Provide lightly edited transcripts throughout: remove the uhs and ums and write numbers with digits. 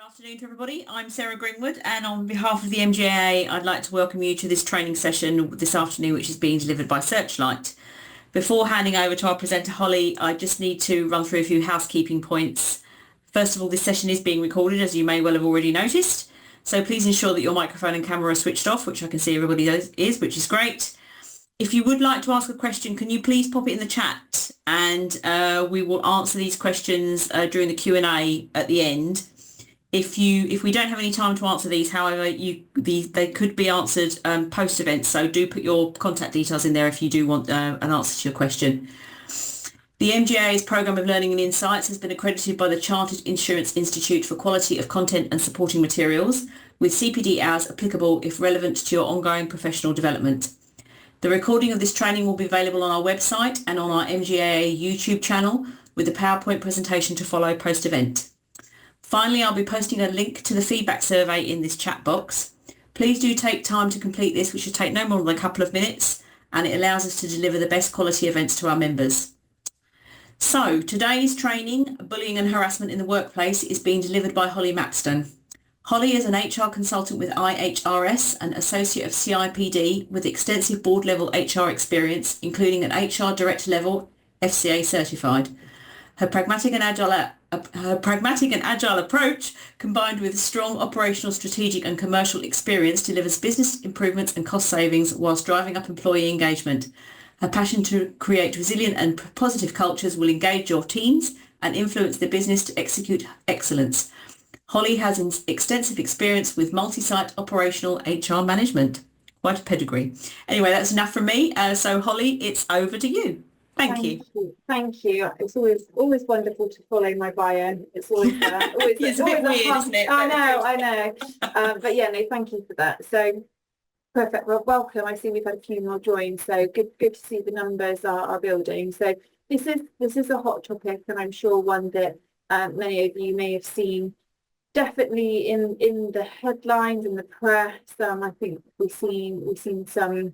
afternoon to everybody. I'm Sarah Greenwood, and on behalf of the MGA, I'd like to welcome you to this training session this afternoon, which is being delivered by Searchlight. Before handing over to our presenter Holly, I just need to run through a few housekeeping points. First of all, this session is being recorded, as you may well have already noticed, so please ensure that your microphone and camera are switched off, which I can see everybody is, which is great. If you would like to ask a question, can you please pop it in the chat, and we will answer these questions during the Q&A at the end. If we don't have any time to answer these, however, they could be answered post-event, so do put your contact details in there if you do want an answer to your question. The MGA's Programme of Learning and Insights has been accredited by the Chartered Insurance Institute for quality of content and supporting materials, with CPD hours applicable if relevant to your ongoing professional development. The recording of this training will be available on our website and on our MGA YouTube channel, with a PowerPoint presentation to follow post-event. Finally, I'll be posting a link to the feedback survey in this chat box. Please do take time to complete this, which should take no more than a couple of minutes, and it allows us to deliver the best quality events to our members. So, today's training, Bullying and Harassment in the Workplace, is being delivered by Holly Maxton. Holly is an HR consultant with IHRS and Associate of CIPD with extensive board-level HR experience, including an HR Director level, FCA certified. Her pragmatic and agile approach, combined with strong operational, strategic and commercial experience, delivers business improvements and cost savings whilst driving up employee engagement. Her passion to create resilient and positive cultures will engage your teams and influence the business to execute excellence. Holly has extensive experience with multi-site operational HR management. Quite a pedigree. Anyway, that's enough from me. So Holly, it's over to you. Thank you. Thank you. It's always wonderful to follow my bio. It's always it's a bit weird, isn't it? I know. But yeah, no, thank you for that. So perfect. Well, welcome. I see we've had a few more join. So good to see the numbers are building. So this is a hot topic, and I'm sure one that many of you may have seen. Definitely in the headlines, in the press. I think we've seen some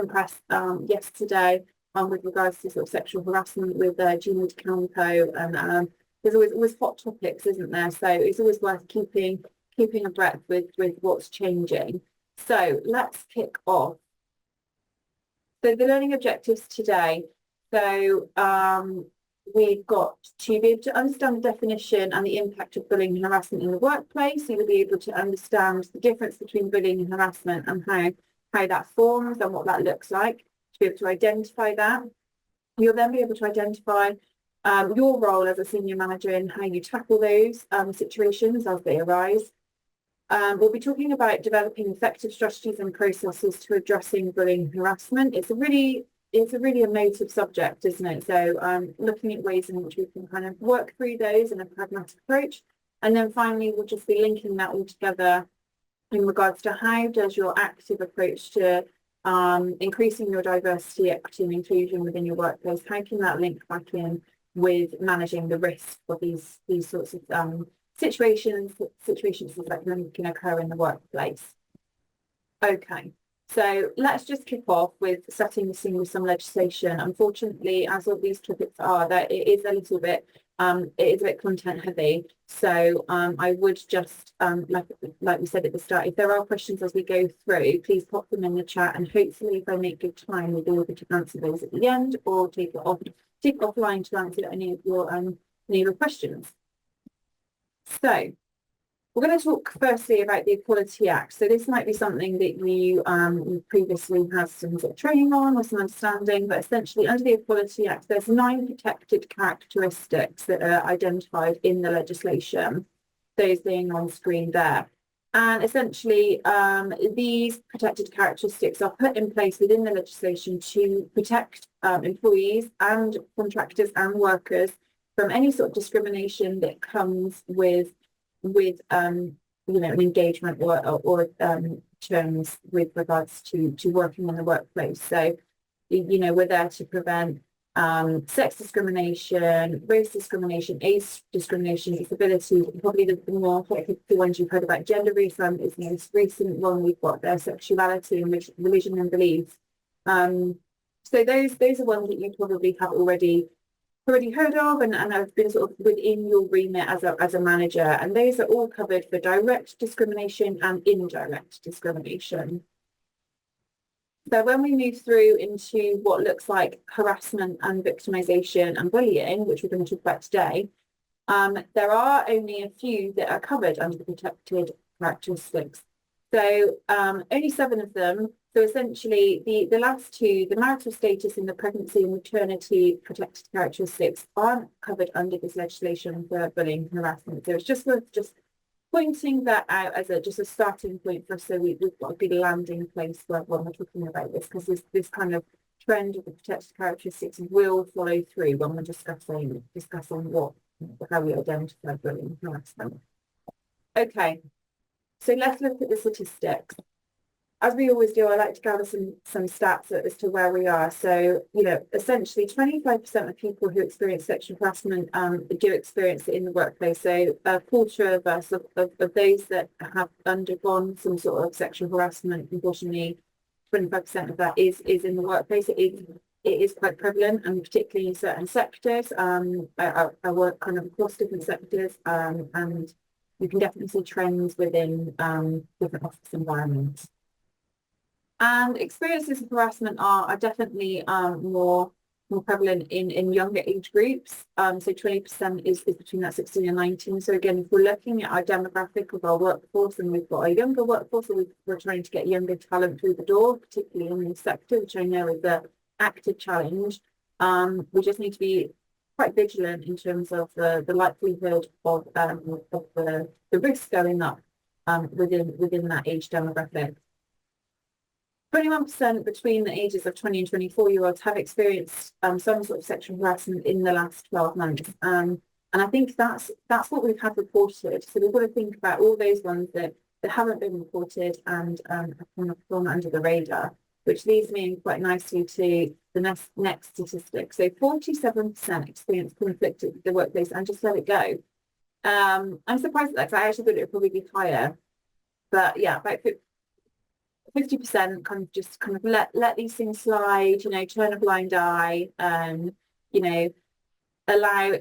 press yesterday. With regards to sort of sexual harassment with Gina DeCampo, and there's always hot topics, isn't there? So it's always worth keeping a breath with what's changing. So let's kick off. So the learning objectives today. So we've got to be able to understand the definition and the impact of bullying and harassment in the workplace. So you'll be able to understand the difference between bullying and harassment and how that forms and what that looks like. To be able to identify that. You'll then be able to identify your role as a senior manager in how you tackle those situations as they arise. We'll be talking about developing effective strategies and processes to addressing bullying and harassment. It's a really emotive subject, isn't it? So looking at ways in which we can kind of work through those in a pragmatic approach. And then finally, we'll just be linking that all together in regards to how does your active approach to increasing your diversity, equity and inclusion within your workplace, how can that link back in with managing the risk of these sorts of situations that can occur in the workplace. Okay, so let's just kick off with setting the scene with some legislation. Unfortunately, as all these topics are, that it is a little bit content heavy. So I would just, like we said at the start, if there are questions as we go through, please pop them in the chat, and hopefully if I make good time, we'll be able to answer those at the end, or take it offline to answer any of your questions. So we're going to talk firstly about the Equality Act. So this might be something that you previously had some sort of training on or some understanding, but essentially under the Equality Act, there's 9 protected characteristics that are identified in the legislation, those being on screen there. And essentially, these protected characteristics are put in place within the legislation to protect employees and contractors and workers from any sort of discrimination that comes with an engagement or terms with regards to working in the workplace. So we're there to prevent sex discrimination, race discrimination, age discrimination, disability. Probably the more popular ones you've heard about, gender reassignment is the most recent one. We've got their sexuality and religion and beliefs. So those are ones that you probably have already already heard of and have been sort of within your remit as a manager, and those are all covered for direct discrimination and indirect discrimination. So when we move through into what looks like harassment and victimisation and bullying, which we're going to talk about today, there are only a few that are covered under the protected characteristics. So only 7 of them. So essentially the last 2, the marital status and the pregnancy and maternity protected characteristics, aren't covered under this legislation for bullying and harassment. So it's just worth just pointing that out as just a starting point for us, so we've got a good landing place when we're talking about this, because this kind of trend of the protected characteristics will follow through when we're discussing how we identify bullying and harassment. Okay, so let's look at the statistics. As we always do, I like to gather some stats as to where we are. So, essentially 25% of people who experience sexual harassment do experience it in the workplace. So a quarter of us, of those that have undergone some sort of sexual harassment, unfortunately, 25% of that is in the workplace. It is quite prevalent, and particularly in certain sectors. I work kind of across different sectors, and you can definitely see trends within different office environments. And experiences of harassment are definitely more prevalent in younger age groups. So 20% is between that 16 and 19. So again, if we're looking at our demographic of our workforce, and we've got a younger workforce, so we're trying to get younger talent through the door, particularly in this sector, which I know is an active challenge. We just need to be quite vigilant in terms of the likelihood of the risk going up within that age demographic. 21% between the ages of 20 and 24-year-olds have experienced some sort of sexual harassment in the last 12 months. And I think that's what we've had reported. So we've got to think about all those ones that haven't been reported and have kind of gone under the radar, which leads me in quite nicely to the next statistic. So 47% experience conflict at the workplace and just let it go. I'm surprised at that, because I actually thought it would probably be higher. But yeah, about 50% kind of let these things slide, turn a blind eye, allow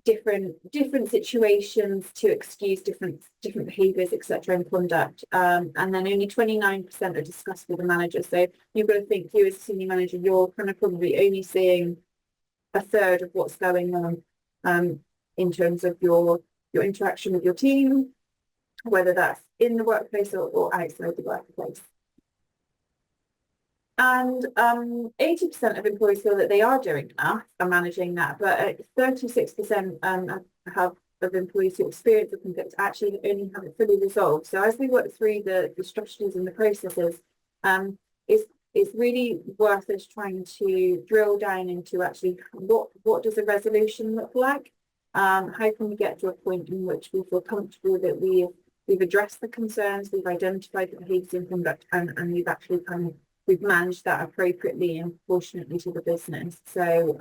different situations to excuse different behaviours, etc., and conduct. And then only 29% are discussed with the manager. So you've got to think, you as a senior manager, you're kind of probably only seeing a third of what's going on in terms of your interaction with your team, whether that's in the workplace or outside the workplace. And 80% of employees feel that they are doing enough and managing that, but 36% of employees who experience the conflict actually only have it fully resolved. So as we work through the strategies and the processes, it's really worth us trying to drill down into actually what does a resolution look like? How can we get to a point in which we feel comfortable that we've addressed the concerns, we've identified the behaviours and conduct, and we've actually we've managed that appropriately and proportionately to the business. So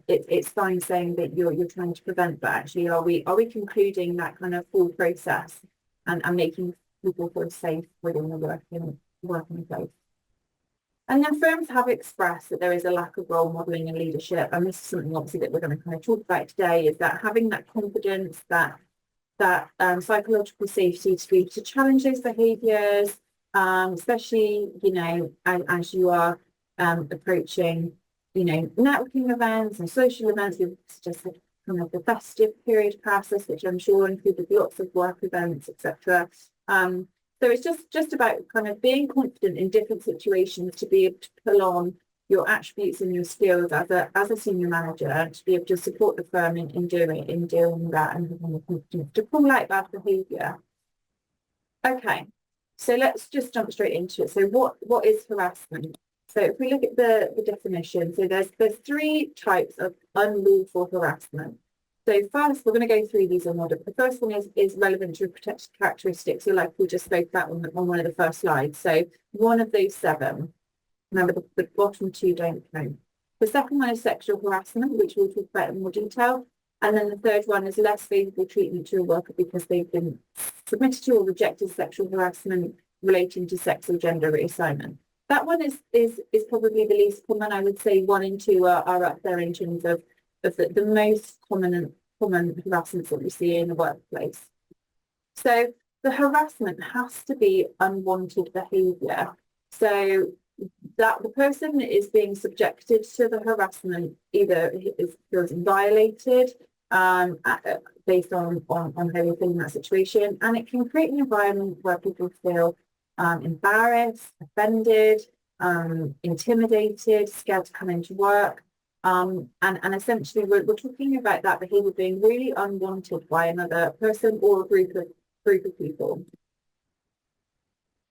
it's fine saying that you're trying to prevent, but actually are we concluding that kind of full process and making people feel safe within the working place? And then firms have expressed that there is a lack of role modelling and leadership, and this is something obviously that we're going to kind of talk about today, is that having that confidence, that psychological safety to be able to challenge those behaviours, especially, as you are approaching, networking events and social events. We've suggested kind of the festive period process, which I'm sure included lots of work events, etc. So it's just about kind of being confident in different situations to be able to pull on your attributes and your skills as a senior manager, to be able to support the firm in doing that, and having the confidence to pull out that behaviour. Okay. So let's just jump straight into it. So what is harassment? So if we look at the definition, so there's 3 types of unlawful harassment. So first, we're going to go through these in order. The first one is relevant to protected characteristics. So like we just spoke about on one of the first slides. So one of those 7. Remember, the bottom 2 don't count. The second one is sexual harassment, which we'll talk about in more detail. And then the third one is less favourable treatment to a worker because they've been submitted to or rejected sexual harassment relating to sex or gender reassignment. That one is probably the least common. I would say 1 and 2 are up there in terms of the most common harassments that we see in the workplace. So the harassment has to be unwanted behaviour. So that the person is being subjected to the harassment either feels violated based on how they're feeling that situation, and it can create an environment where people feel embarrassed, offended, intimidated, scared to come into work. And essentially we're talking about that behaviour being really unwanted by another person or a group of people.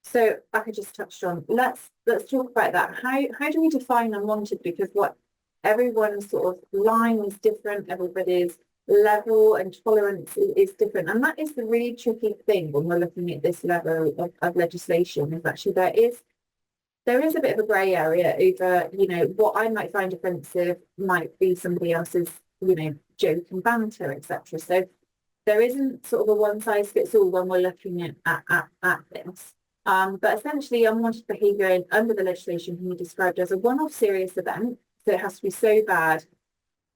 So like I just touched on, let's talk about that. How do we define unwanted? Because what everyone's sort of line is different, everybody's level and tolerance is different. And that is the really tricky thing when we're looking at this level of legislation, is actually there is a bit of a grey area over, what I might find offensive might be somebody else's, joke and banter, etc. So there isn't sort of a one size fits all when we're looking at this. But essentially unwanted behaviour under the legislation can be described as a one-off serious event. So it has to be so bad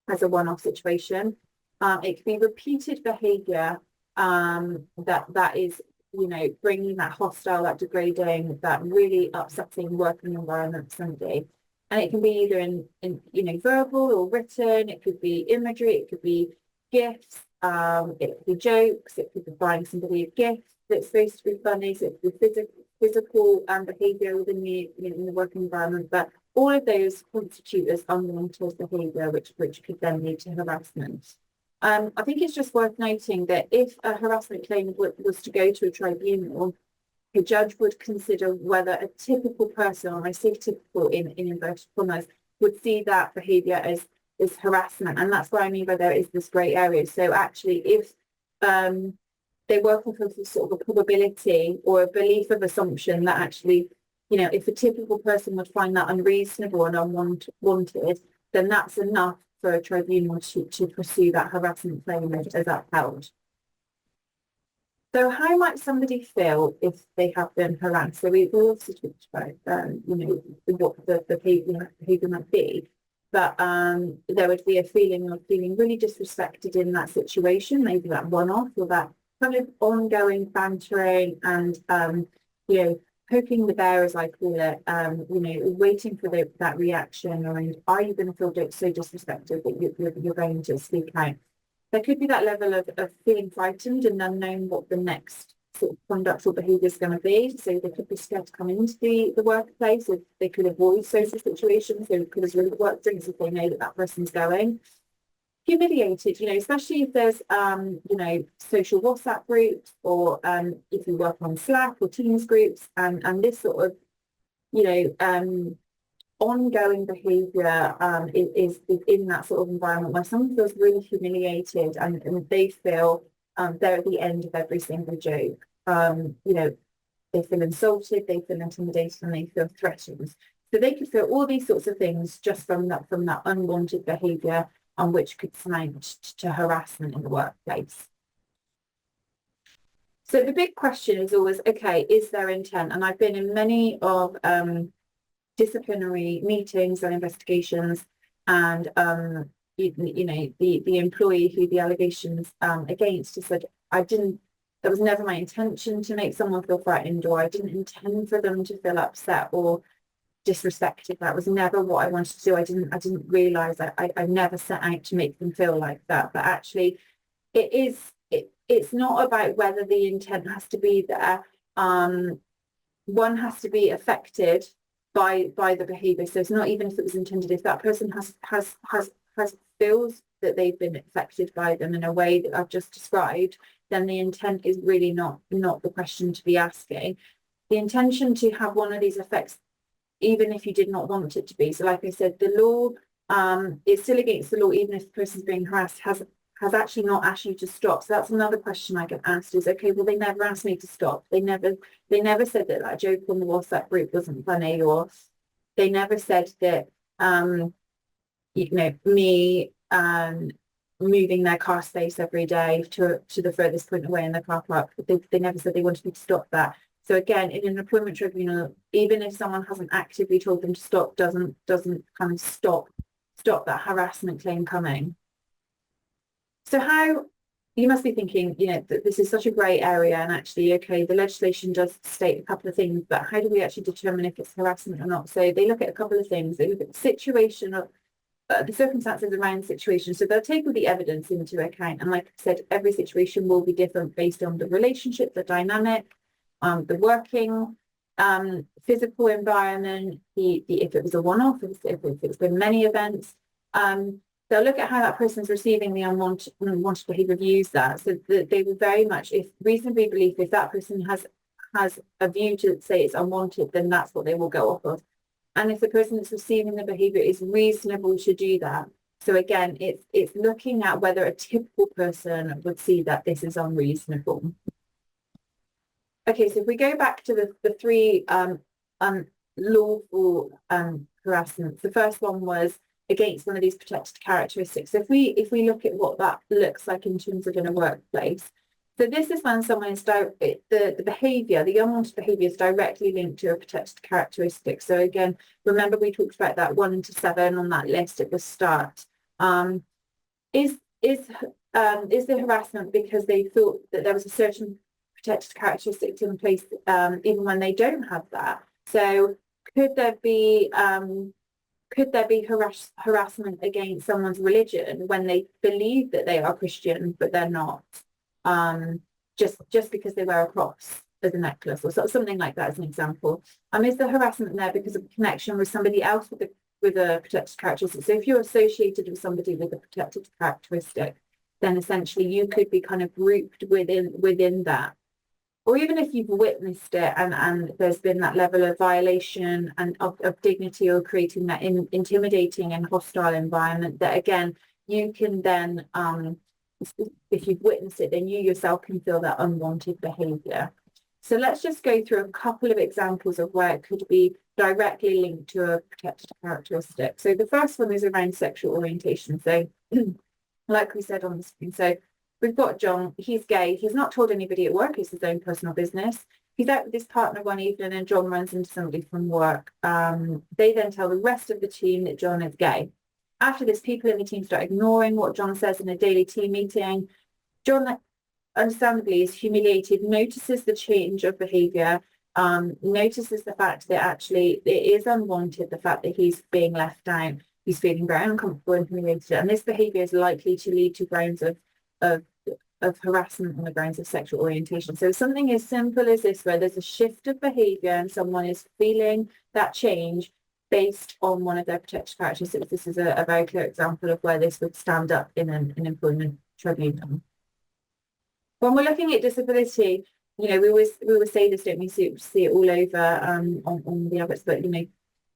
as a one-off situation. It can be repeated behaviour that is, bringing that hostile, that degrading, that really upsetting working environment for somebody. And it can be either in verbal or written. It could be imagery. It could be gifts. It could be jokes. It could be buying somebody a gift that's supposed to be funny. So it could be physical behaviour within in the working environment. But all of those constitute as unwanted behaviour, which could then lead to harassment. I think it's just worth noting that if a harassment claim was to go to a tribunal, a judge would consider whether a typical person, or I say typical in inverted commas, would see that behaviour as harassment. And that's what I mean by there is this grey area. So actually, if they work off of sort of a probability or a belief of assumption that actually, if a typical person would find that unreasonable and unwanted, then that's enough for a tribunal to pursue that harassment claim as upheld. So how might somebody feel if they have been harassed? So we've also talked about, what the behaviour might be, but there would be a feeling of feeling really disrespected in that situation, maybe that one-off or that kind of ongoing bantering and, poking the bear, as I call it, waiting for that reaction, or are you going to feel so disrespected that you're going to speak out? There could be that level of feeling frightened and unknown what the next sort of conduct or behaviour is going to be. So they could be scared to come into the workplace, or they could avoid social situations. They could avoid work drinks if they know that person's going. Humiliated, especially if there's, social WhatsApp groups, or if you work on Slack or Teams groups, and this sort of, ongoing behaviour is in that sort of environment where someone feels really humiliated and they feel they're at the end of every single joke. They feel insulted, they feel intimidated, and they feel threatened. So they could feel all these sorts of things just from that unwanted behaviour, which could amount to harassment in the workplace. So the big question is always, okay, is there intent? And I've been in many of disciplinary meetings and investigations, and the employee who the allegations against has said, that was never my intention to make someone feel frightened, or I didn't intend for them to feel upset or disrespected. That was never what I wanted to do. I didn't realise that I never set out to make them feel like that. But actually it's not about whether the intent has to be there. One has to be affected by the behaviour. So it's not even if it was intended. If that person has feels that they've been affected by them in a way that I've just described, then the intent is really not the question to be asking. The intention to have one of these effects, even if you did not want it to be. So like I said, the law is still against the law, even if the person's being harassed has actually not asked you to stop. So that's another question I get asked is, okay, well, they never asked me to stop. They never said that joke on the WhatsApp group wasn't funny, or they never said that, me moving their car space every day to the furthest point away in the car park. They never said they wanted me to stop that. So again, in an employment tribunal, even if someone hasn't actively told them to stop, doesn't kind of stop that harassment claim coming. So how, you must be thinking, that this is such a grey area, and actually, okay, the legislation does state a couple of things, but how do we actually determine if it's harassment or not? So they look at a couple of things. They look at the situation of the circumstances around the situation. So they'll take all the evidence into account. And like I said, every situation will be different based on the relationship, the dynamic, the working, physical environment, if it was a one-off, if it's been many events. They'll look at how that person's receiving the unwanted behaviour, views that. So that they will very much, if reasonably believe, if that person has a view to say it's unwanted, then that's what they will go off of. And if the person that's receiving the behaviour is reasonable to do that. So again, it's looking at whether a typical person would see that this is unreasonable. Okay, so if we go back to the three unlawful harassments, the first one was against one of these protected characteristics. So if we look at what that looks like in terms of in a workplace, so this is when someone is the behaviour, the unwanted behaviour is directly linked to a protected characteristic. So again, remember we talked about that 1 to 7 on that list at the start. Is the harassment because they thought that there was a certain protected characteristic in place, even when they don't have that? So could there be harassment against someone's religion when they believe that they are Christian but they're not, just because they wear a cross as a necklace or something like that as an example? Is the harassment there because of a connection with somebody else with a protected characteristic? So if you're associated with somebody with a protected characteristic, then essentially you could be kind of grouped within that. Or even if you've witnessed it and there's been that level of violation and of dignity, or creating that intimidating and hostile environment, that again, you can then, if you've witnessed it, then you yourself can feel that unwanted behaviour. So let's just go through a couple of examples of where it could be directly linked to a protected characteristic. So the first one is around sexual orientation. So like we said on the screen, so we've got John, he's gay, he's not told anybody at work, it's his own personal business. He's out with his partner one evening and John runs into somebody from work. They then tell the rest of the team that John is gay. After this, people in the team start ignoring what John says in a daily team meeting. John, understandably, is humiliated, notices the change of behaviour, notices the fact that actually it is unwanted, the fact that he's being left out, he's feeling very uncomfortable and humiliated, and this behaviour is likely to lead to grounds of harassment on the grounds of sexual orientation. So something as simple as this, where there's a shift of behaviour and someone is feeling that change based on one of their protected characteristics. This is a very clear example of where this would stand up in an employment tribunal. When we're looking at disability, we always say this, don't we? See it all over on the adverts, but the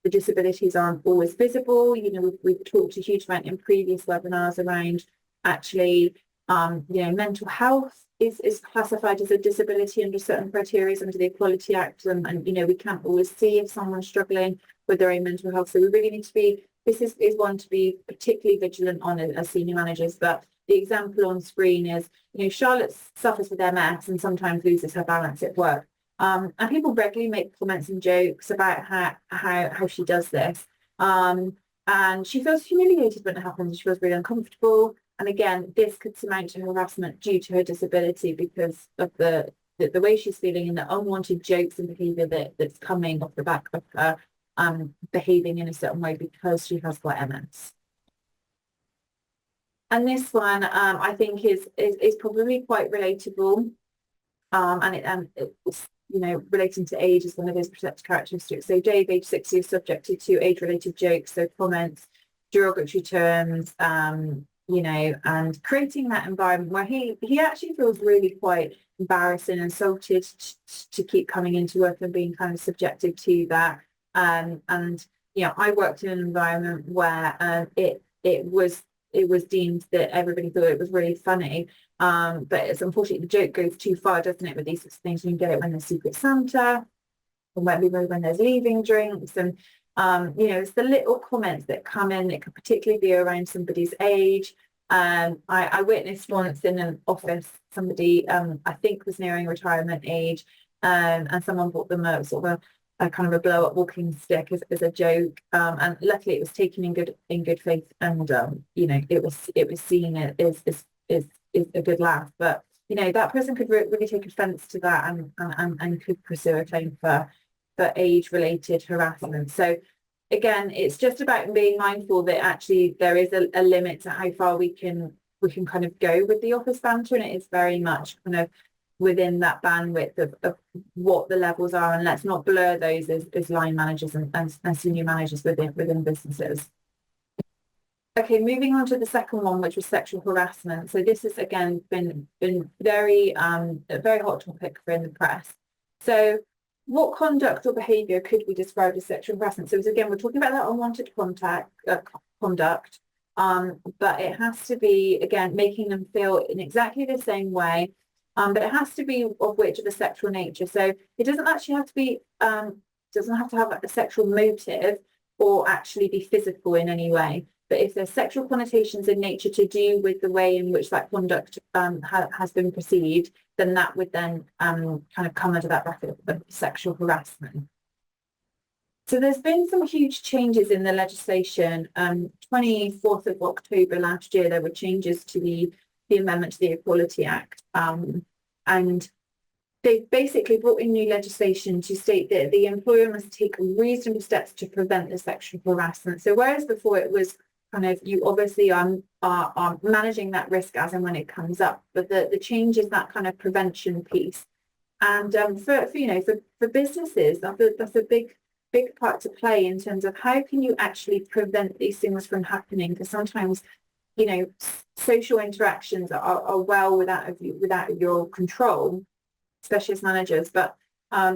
disabilities aren't always visible. We've talked a huge amount in previous webinars around actually, mental health is classified as a disability under certain criteria under the Equality Act, and we can't always see if someone's struggling with their own mental health. So we really need to be, this is one to be particularly vigilant on as senior managers. But the example on screen is, Charlotte suffers with MS and sometimes loses her balance at work. And people regularly make comments and jokes about how she does this. And she feels humiliated when it happens. She feels really uncomfortable. And again, this could surmount to harassment due to her disability because of the way she's feeling and the unwanted jokes and behaviour that's coming off the back of her behaving in a certain way because she has got MS. And this one, I think, is probably quite relatable, and it's relating to age is one of those protected characteristics. So Dave, age 60, is subjected to age-related jokes, so comments, derogatory terms, and creating that environment where he actually feels really quite embarrassed and insulted to keep coming into work and being kind of subjected to that. And I worked in an environment where it was deemed that everybody thought it was really funny, but it's unfortunately the joke goes too far, doesn't it, with these sorts of things. You can get it when there's Secret Santa, and when there's leaving drinks, and it's the little comments that come in. It could particularly be around somebody's age. I witnessed once in an office, somebody I think was nearing retirement age, and someone bought them a sort of a kind of a blow up walking stick as a joke, and luckily it was taken in good faith, and it was seen as is a good laugh, but you know, that person could really take offence to that and could pursue a claim for age-related harassment. So again, it's just about being mindful that actually there is a limit to how far we can kind of go with the office banter, and it is very much kind of within that bandwidth of what the levels are, and let's not blur those as line managers and senior managers within businesses. Okay, moving on to the second one, which was sexual harassment. So this has again been very a very hot topic in the press. So what conduct or behaviour could we describe as sexual harassment? So again, we're talking about that unwanted conduct, but it has to be, again, making them feel in exactly the same way, but it has to be of which of a sexual nature. So it doesn't actually have to be, doesn't have to have a sexual motive or actually be physical in any way. But if there's sexual connotations in nature to do with the way in which that conduct has been perceived, then that would then kind of come under that bracket of sexual harassment. So there's been some huge changes in the legislation. 24th of October last year, there were changes to the amendment to the Equality Act. And they basically brought in new legislation to state that the employer must take reasonable steps to prevent the sexual harassment. So whereas before it was kind of, you obviously are managing that risk as and when it comes up, but the change is that kind of prevention piece. And for businesses, that's a big part to play in terms of how can you actually prevent these things from happening, because sometimes, you know, social interactions are well without your control, especially as managers, but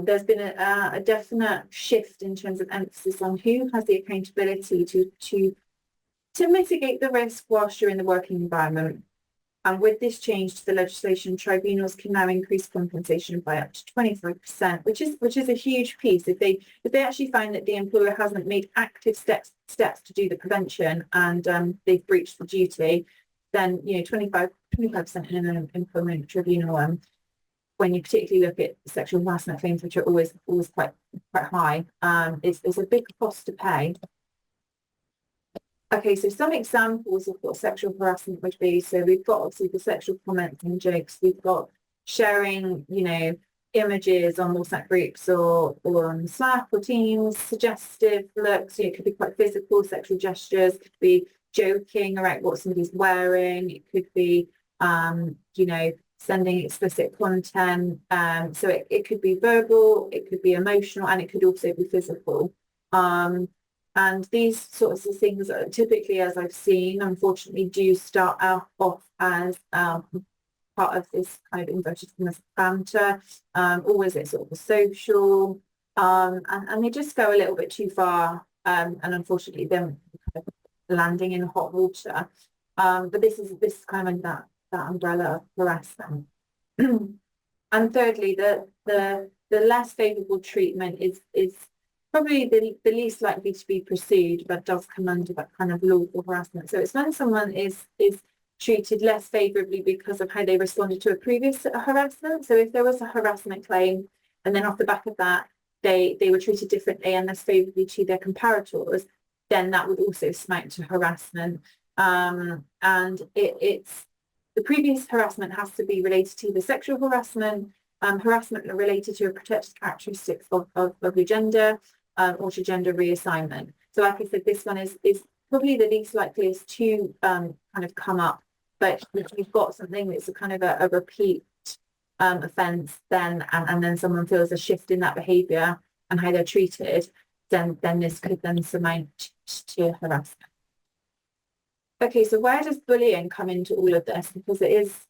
there's been a definite shift in terms of emphasis on who has the accountability to mitigate the risk whilst you're in the working environment. And with this change to the legislation, tribunals can now increase compensation by up to 25%, which is a huge piece. If they actually find that the employer hasn't made active steps to do the prevention and they've breached the duty, then 25% in an employment tribunal. When you particularly look at sexual harassment claims, which are always quite high, it's a big cost to pay. Okay, so some examples of what sexual harassment would be. So we've got obviously the sexual comments and jokes. We've got sharing, images on WhatsApp groups or on Slack or Teams, suggestive looks. It could be quite physical, sexual gestures. It could be joking around what somebody's wearing. It could be, sending explicit content. So it could be verbal, it could be emotional, and it could also be physical. And these sorts of things are typically, as I've seen, unfortunately, do start off as part of this kind of inverted commas banter, or is it sort of social, and they just go a little bit too far, and unfortunately, then landing in hot water. But this is kind of that umbrella of harassment. And thirdly, the less favourable treatment is probably the least likely to be pursued, but does come under that kind of lawful harassment. So it's when someone is treated less favourably because of how they responded to a previous harassment. So if there was a harassment claim, and then off the back of that, they were treated differently and less favourably to their comparators, then that would also smount to harassment. And it's the previous harassment has to be related to the sexual harassment, harassment related to a protected characteristics of your gender, or to gender reassignment. So like I said, this one is probably the least likeliest to kind of come up, but if you've got something that's a kind of a repeat offence, then and then someone feels a shift in that behaviour and how they're treated, then this could then surmount to harassment. Okay, so where does bullying come into all of this? Because it is,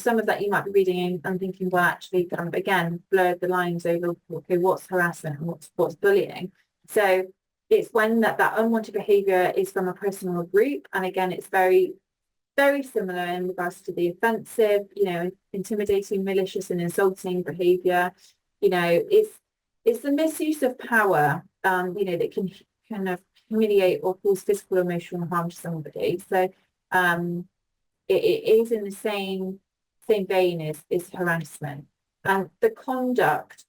some of that you might be reading and thinking, well, actually, again, blurred the lines over, okay, what's harassment and what's bullying? So it's when that unwanted behaviour is from a person or a group. And again, it's very, very similar in regards to the offensive, intimidating, malicious and insulting behaviour. It's the misuse of power, that can kind of humiliate or cause physical or emotional harm to somebody. So it is in the same vein as harassment. And the conduct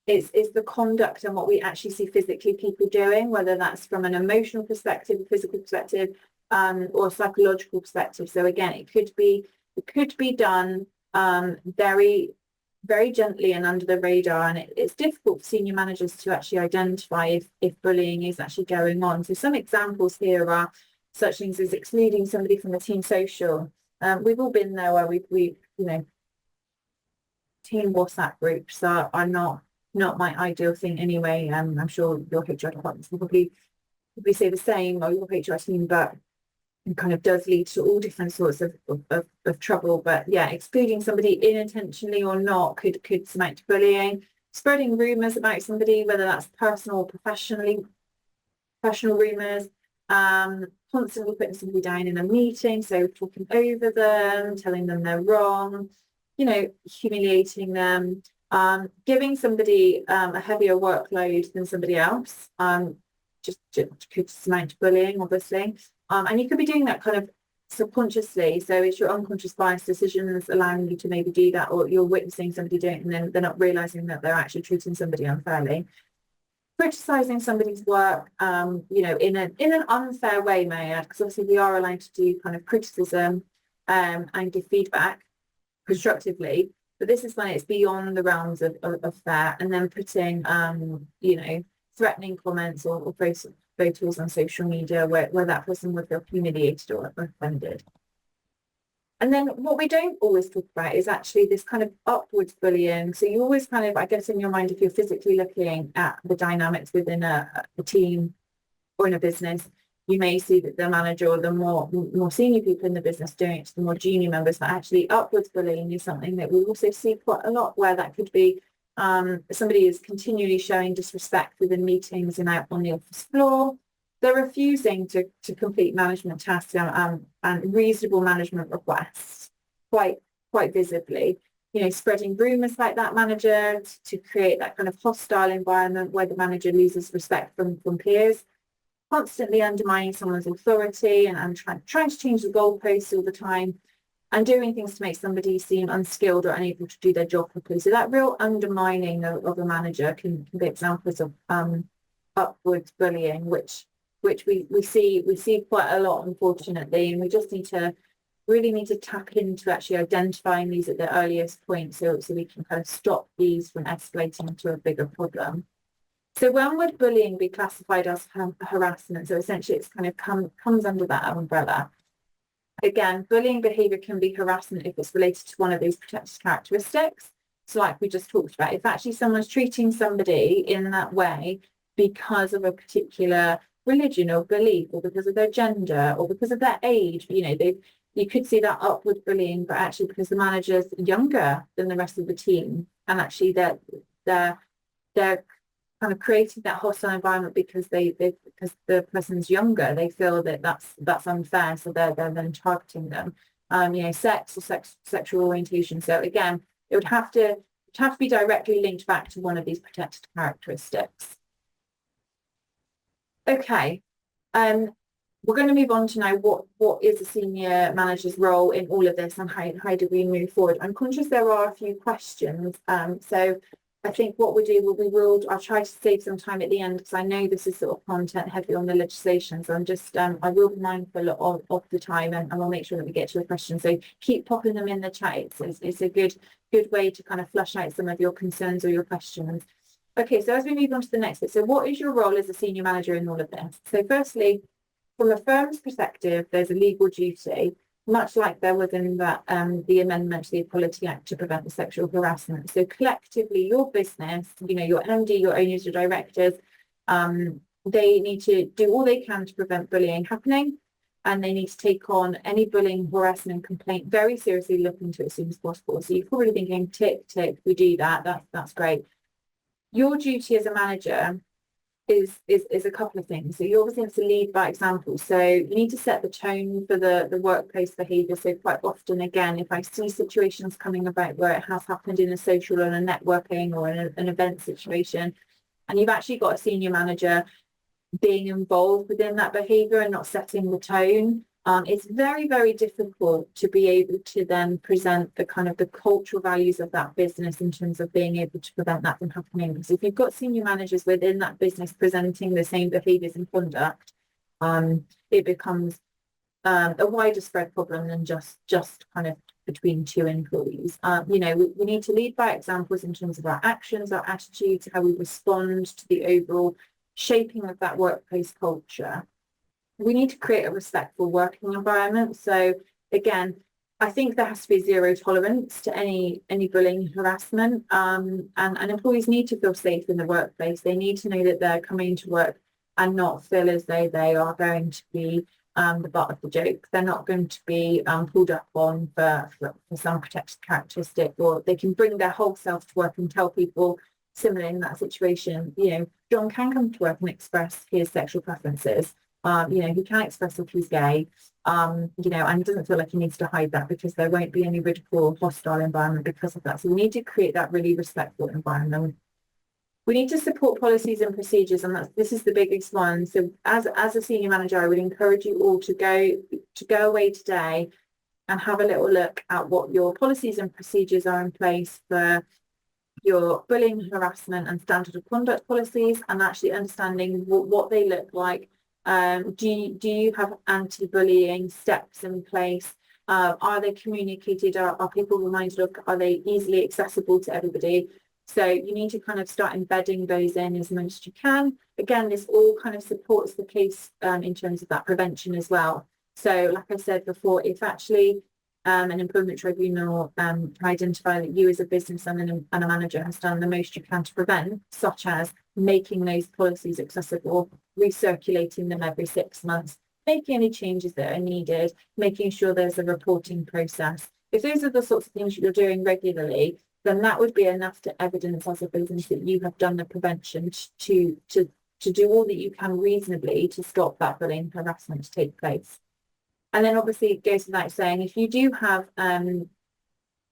is the conduct and what we actually see physically people doing, whether that's from an emotional perspective, a physical perspective, or psychological perspective. So again, it could be done very, very gently and under the radar, and it's difficult for senior managers to actually identify if bullying is actually going on. So some examples here are such things as excluding somebody from the team social. We've all been there where we team WhatsApp groups are not my ideal thing anyway. I'm sure your HR departments will probably say the same, or your HR team, but it kind of does lead to all different sorts of trouble. But yeah, excluding somebody unintentionally or not could amount to bullying. Spreading rumours about somebody, whether that's personal or professional rumours. Constantly putting somebody down in a meeting, so talking over them, telling them they're wrong, humiliating them, giving somebody a heavier workload than somebody else, just could amount to bullying, obviously. And you could be doing that kind of subconsciously. So it's your unconscious bias decisions allowing you to maybe do that, or you're witnessing somebody doing it and then they're not realizing that they're actually treating somebody unfairly. Criticizing somebody's work, in an unfair way, may I add, because obviously we are allowed to do kind of criticism and give feedback constructively, but this is when it's beyond the realms of fair, and then putting threatening comments or photos on social media where that person would feel humiliated or offended. And then what we don't always talk about is actually this kind of upwards bullying. So you always kind of, I guess in your mind, if you're physically looking at the dynamics within a team or in a business, you may see that the manager or the more senior people in the business doing it to the more junior members, but actually upwards bullying is something that we also see quite a lot, where that could be somebody is continually showing disrespect within meetings and out on the office floor. They're refusing to complete management tasks and reasonable management requests quite visibly. Spreading rumours like that manager to create that kind of hostile environment where the manager loses respect from peers. Constantly undermining someone's authority and trying to change the goalposts all the time, and doing things to make somebody seem unskilled or unable to do their job properly. So that real undermining of a manager can be examples of upwards bullying, which we see quite a lot, unfortunately, and we just really need to tap into actually identifying these at the earliest point, so we can kind of stop these from escalating into a bigger problem. So when would bullying be classified as harassment? So essentially it's kind of comes under that umbrella. Again, bullying behaviour can be harassment if it's related to one of these protected characteristics. So like we just talked about, if actually someone's treating somebody in that way because of a particular religion or belief, or because of their gender, or because of their age, you could see that upward bullying, but actually because the manager's younger than the rest of the team, and actually they're kind of creating that hostile environment because because the person's younger, they feel that that's unfair, so they're then targeting them. Sex or sexual orientation. So again, it would have to be directly linked back to one of these protected characteristics. Okay, we're going to move on to now what is a senior manager's role in all of this, and how do we move forward? I'm conscious there are a few questions, so I think what we'll do, I'll try to save some time at the end, because I know this is sort of content heavy on the legislation. So I'm just, I will be mindful of the time, and we'll make sure that we get to the questions. So keep popping them in the chat. It's a good way to kind of flush out some of your concerns or your questions. Okay, so as we move on to the next bit, so what is your role as a senior manager in all of this? So firstly, from a firm's perspective, there's a legal duty, much like there was in that the amendment to the Equality Act to prevent the sexual harassment. So collectively, your business, your MD, your owners, your directors, they need to do all they can to prevent bullying happening, and they need to take on any bullying, harassment, complaint very seriously, look into it as soon as possible. So you're probably thinking, tick, we do that. That's great. Your duty as a manager is a couple of things. So you obviously have to lead by example. So you need to set the tone for the workplace behaviour. So quite often, again, if I see situations coming about where it has happened in a social or a networking or an event situation, and you've actually got a senior manager being involved within that behaviour and not setting the tone, it's very, very difficult to be able to then present the kind of the cultural values of that business in terms of being able to prevent that from happening. Because if you've got senior managers within that business presenting the same behaviours and conduct, it becomes a wider spread problem than just kind of between two employees. You know, we need to lead by examples in terms of our actions, our attitudes, how we respond to the overall shaping of that workplace culture. We need to create a respectful working environment. So again, I think there has to be zero tolerance to any bullying, harassment, and employees need to feel safe in the workplace. They need to know that they're coming to work and not feel as though they are going to be the butt of the joke. They're not going to be pulled up on for some protected characteristic, or they can bring their whole self to work and tell people similarly in that situation, you know, John can come to work and express his sexual preferences. You know, he can express if he's gay, you know, and he doesn't feel like he needs to hide that because there won't be any ridicule or hostile environment because of that. So we need to create that really respectful environment. We need to support policies and procedures, and this is the biggest one. So as a senior manager, I would encourage you all to go away today and have a little look at what your policies and procedures are in place for your bullying, harassment and standard of conduct policies, and actually understanding what they look like. Do you have anti-bullying steps in place? Are they communicated? Are people reminded of? Are they easily accessible to everybody? So you need to kind of start embedding those in as much as you can. Again, this all kind of supports the case in terms of that prevention as well. So like I said before, if actually an employment tribunal can identify that you as a business and a manager has done the most you can to prevent, such as making those policies accessible, recirculating them every 6 months, making any changes that are needed, making sure there's a reporting process. If those are the sorts of things you're doing regularly, then that would be enough to evidence as a business that you have done the prevention to do all that you can reasonably to stop that bullying harassment to take place. And then obviously it goes without saying, if you do have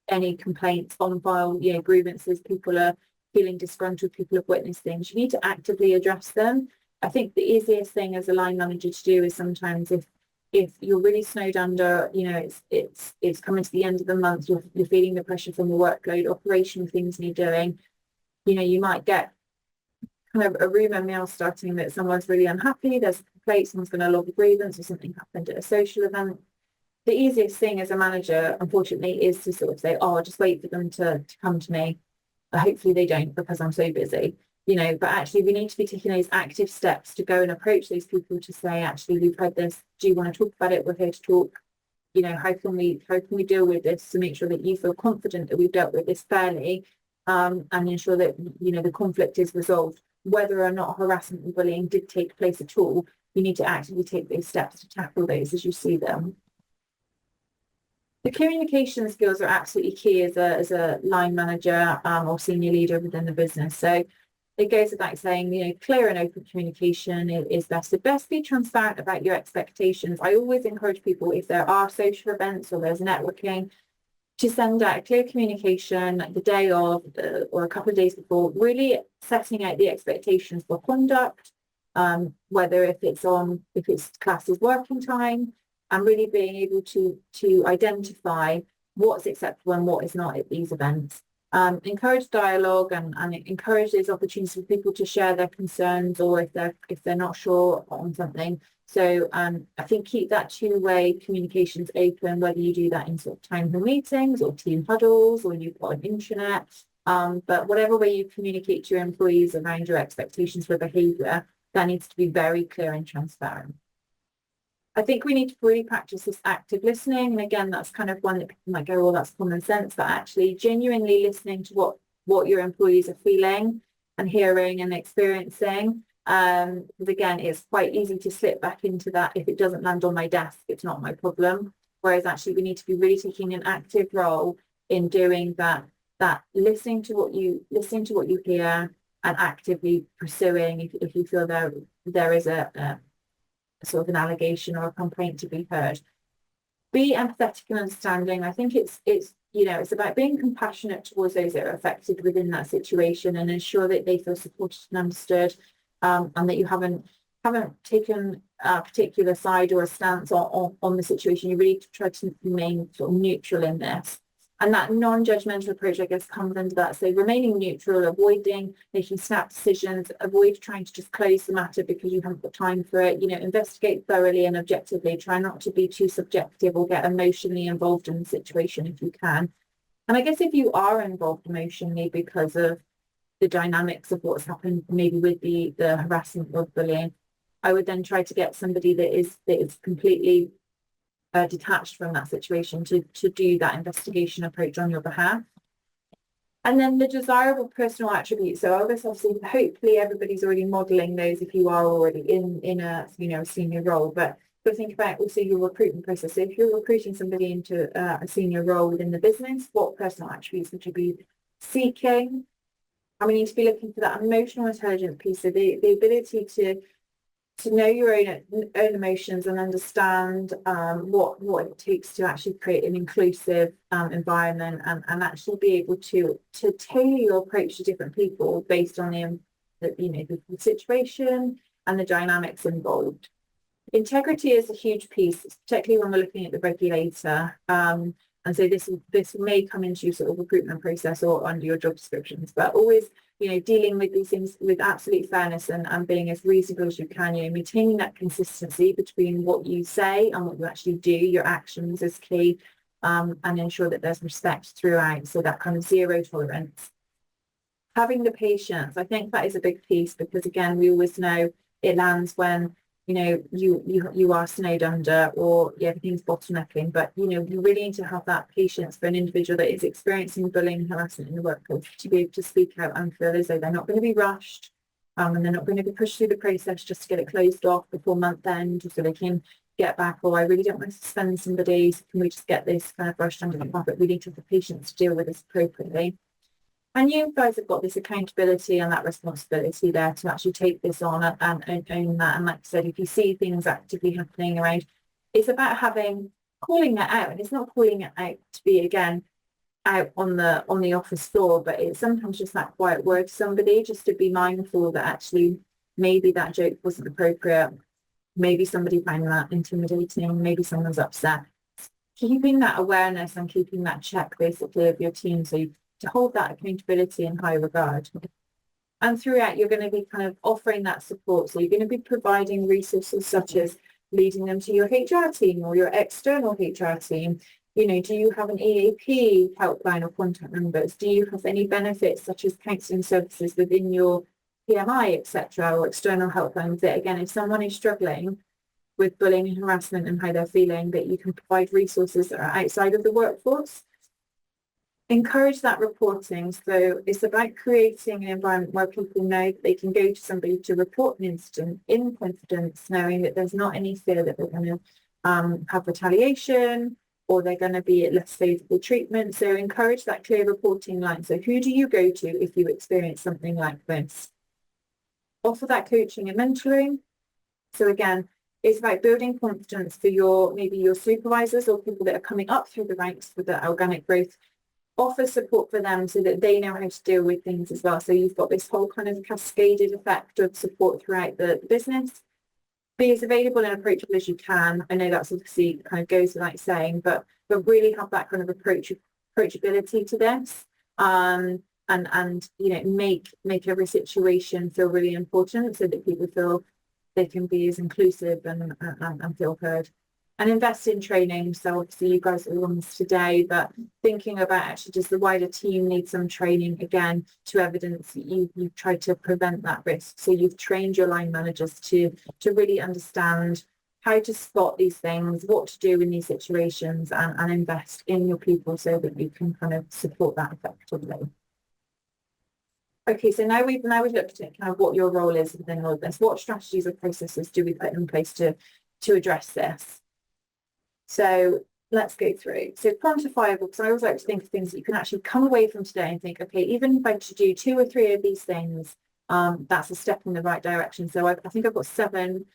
any complaints on file, you know, grievances, people are feeling disgruntled, people have witnessed things, you need to actively address them. I think the easiest thing as a line manager to do is sometimes if you're really snowed under, you know, it's coming to the end of the month, you're feeling the pressure from the workload, operational things need doing, you know, you might get kind of a rumour mill starting that someone's really unhappy, there's a complaint, someone's going to log a grievance or something happened at a social event. The easiest thing as a manager, unfortunately, is to sort of say, oh, I'll just wait for them to come to me. Hopefully they don't because I'm so busy. You know, but actually we need to be taking those active steps to go and approach those people to say, actually, we've heard this. Do you want to talk about it? We're here to talk. You know, how can we deal with this to make sure that you feel confident that we've dealt with this fairly, and ensure that, you know, the conflict is resolved. Whether or not harassment and bullying did take place at all, you need to actively take those steps to tackle those as you see them. The communication skills are absolutely key as a line manager or senior leader within the business. So it goes without saying, you know, clear and open communication is best. So best be transparent about your expectations. I always encourage people, if there are social events or there's networking, to send out clear communication the day of or a couple of days before, really setting out the expectations for conduct, whether if it's classes working time, and really being able to identify what's acceptable and what is not at these events. Encourage dialogue and encourage those opportunities for people to share their concerns, or if they're not sure on something. So I think keep that two-way communications open, whether you do that in sort of town hall meetings or team huddles, or you've got an intranet. But whatever way you communicate to your employees around your expectations for behaviour, that needs to be very clear and transparent. I think we need to really practice this active listening. And again, that's kind of one that people might go, well, that's common sense, but actually genuinely listening to what your employees are feeling and hearing and experiencing. Because again, it's quite easy to slip back into that. If it doesn't land on my desk, it's not my problem. Whereas actually we need to be really taking an active role in doing that listening to what you hear and actively pursuing if you feel there is a sort of an allegation or a complaint to be heard. Be empathetic and understanding. I think it's you know, it's about being compassionate towards those that are affected within that situation and ensure that they feel supported and understood, and that you haven't taken a particular side or a stance on the situation. You really try to remain sort of neutral in this, And that non-judgmental approach, I guess, comes under that. So remaining neutral, avoiding making snap decisions, avoid trying to just close the matter because you haven't got time for it. You know, investigate thoroughly and objectively. Try not to be too subjective or get emotionally involved in the situation if you can. And I guess if you are involved emotionally because of the dynamics of what's happened, maybe with the harassment or bullying, I would then try to get somebody that is completely detached from that situation to do that investigation approach on your behalf. And then the desirable personal attributes. So obviously, hopefully everybody's already modelling those if you are already in a a senior role. But think about also your recruitment process. So if you're recruiting somebody into a senior role within the business, what personal attributes would you be seeking? And we need to be looking for that emotional intelligence piece. So the ability to know your own emotions and understand what it takes to actually create an inclusive environment and actually be able to tailor your approach to different people based on the situation and the dynamics involved. Integrity is a huge piece, particularly when we're looking at the regulator. And so this may come into your sort of recruitment process or under your job descriptions, but always, dealing with these things with absolute fairness and being as reasonable as you can, maintaining that consistency between what you say and what you actually do, your actions is key, and ensure that there's respect throughout. So that kind of zero tolerance. Having the patience, I think that is a big piece because again, we always know it lands when you are snowed under or everything's bottlenecking, but you really need to have that patience for an individual that is experiencing bullying and harassment in the workplace to be able to speak out and feel as though they're not going to be rushed, and they're not going to be pushed through the process just to get it closed off before month end so they can get back, or I really don't want to suspend somebody, so can we just get this kind of brushed under the carpet? We need to have the patience to deal with this appropriately. And you guys have got this accountability and that responsibility there to actually take this on and own that. And like I said, if you see things actively happening around, it's about calling that out. And it's not calling it out to be, again, out on the office floor, but it's sometimes just that quiet word to somebody, just to be mindful that actually maybe that joke wasn't appropriate. Maybe somebody found that intimidating. Maybe someone's upset. Keeping that awareness and keeping that check basically of your team, so to hold that accountability in high regard. And throughout, you're going to be kind of offering that support. So you're going to be providing resources such as leading them to your HR team or your external HR team. Do you have an EAP helpline or contact numbers? Do you have any benefits such as counselling services within your PMI, etc., or external helplines that, again, if someone is struggling with bullying and harassment and how they're feeling, that you can provide resources that are outside of the workforce? Encourage that reporting. So it's about creating an environment where people know that they can go to somebody to report an incident in confidence, knowing that there's not any fear that they're going to have retaliation or they're going to be at less favourable treatment. So encourage that clear reporting line. So who do you go to if you experience something like this? Offer that coaching and mentoring. So again, it's about building confidence for maybe your supervisors or people that are coming up through the ranks for the organic growth. Offer support for them so that they know how to deal with things as well. So you've got this whole kind of cascaded effect of support throughout the business. Be as available and approachable as you can. I know that's obviously kind of goes without saying, but really have that kind of approachability to this, and make every situation feel really important so that people feel they can be as inclusive and feel heard. And invest in training. So obviously you guys are on this today, but thinking about actually does the wider team need some training again to evidence that you've tried to prevent that risk. So you've trained your line managers to really understand how to spot these things, what to do in these situations, and invest in your people so that you can kind of support that effectively. Okay, so now we've looked at kind of what your role is within all of this. What strategies or processes do we put in place to address this? So let's go through. So quantifiable, because I always like to think of things that you can actually come away from today and think, okay, even if I to do 2 or 3 of these things, that's a step in the right direction. So I think I've got seven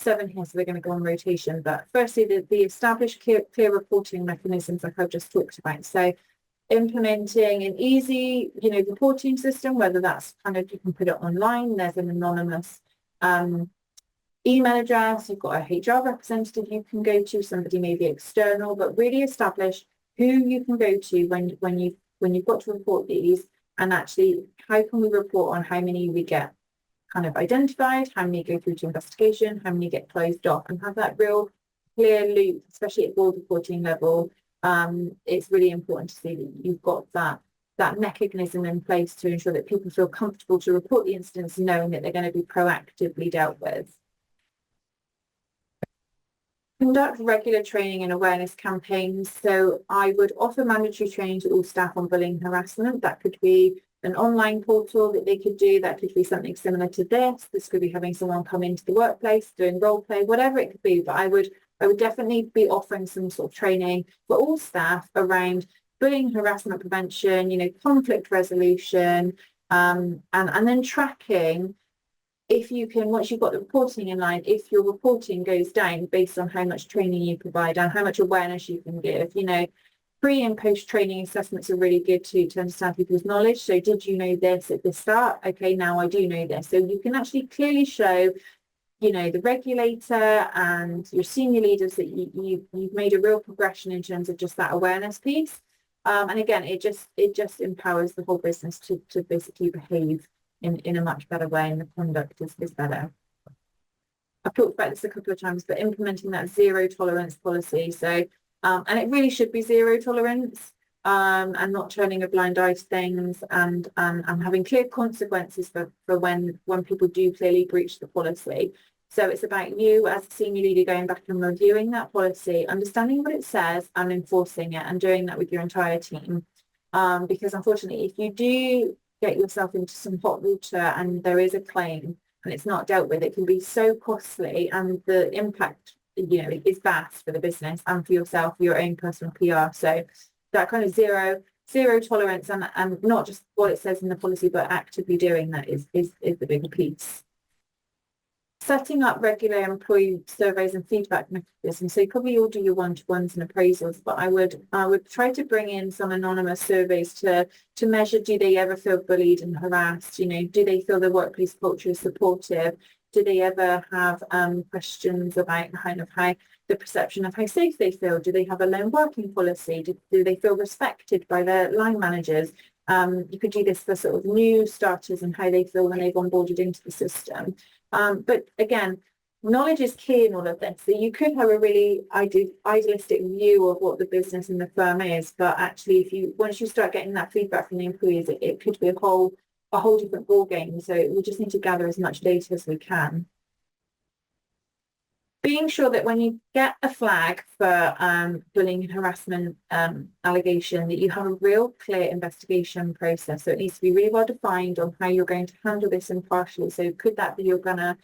here, so they're going to go on rotation. But firstly, the established clear reporting mechanisms like I've just talked about. So implementing an easy, reporting system, whether that's kind of, you can put it online, there's an anonymous email address, you've got a HR representative you can go to, somebody maybe external, but really establish who you can go to when you've got to report these, and actually how can we report on how many we get kind of identified, how many go through to investigation, how many get closed off, and have that real clear loop, especially at board reporting level. It's really important to see that you've got that mechanism in place to ensure that people feel comfortable to report the incidents, knowing that they're going to be proactively dealt with. Conduct regular training and awareness campaigns. So I would offer mandatory training to all staff on bullying harassment. That could be an online portal that they could do. That could be something similar to this. This could be having someone come into the workplace, doing role play, whatever it could be. But I would definitely be offering some sort of training for all staff around bullying harassment prevention, conflict resolution, and then tracking. If you can, once you've got the reporting in line, if your reporting goes down based on how much training you provide and how much awareness you can give, pre and post training assessments are really good to understand people's knowledge. So did you know this at the start? Okay, now I do know this. So you can actually clearly show, the regulator and your senior leaders that you've made a real progression in terms of just that awareness piece. And again, it just empowers the whole business to basically behave in a much better way, and the conduct is better. I've talked about this a couple of times, but implementing that zero tolerance policy. So, and it really should be zero tolerance, and not turning a blind eye to things, and having clear consequences for when people do clearly breach the policy. So it's about you as a senior leader going back and reviewing that policy, understanding what it says and enforcing it, and doing that with your entire team. Because unfortunately, if you do get yourself into some hot water and there is a claim and it's not dealt with, it can be so costly, and the impact, is vast for the business and for yourself, for your own personal PR. So that kind of zero tolerance, and not just what it says in the policy, but actively doing that is the bigger piece. Setting up regular employee surveys and feedback mechanisms. So you probably all do your one-to-ones and appraisals, but I would try to bring in some anonymous surveys to measure, do they ever feel bullied and harassed? Do they feel the workplace culture is supportive? Do they ever have questions about kind of how the perception of how safe they feel? Do they have a lone working policy? Do they feel respected by their line managers? You could do this for sort of new starters and how they feel when they've onboarded into the system. But again, knowledge is key in all of this. So you could have a really idealistic view of what the business and the firm is, but actually, once you start getting that feedback from the employees, it could be a whole different ball game. So we just need to gather as much data as we can. Being sure that when you get a flag for bullying and harassment allegation, that you have a real clear investigation process. So it needs to be really well defined on how you're going to handle this impartially. So could that be you're going to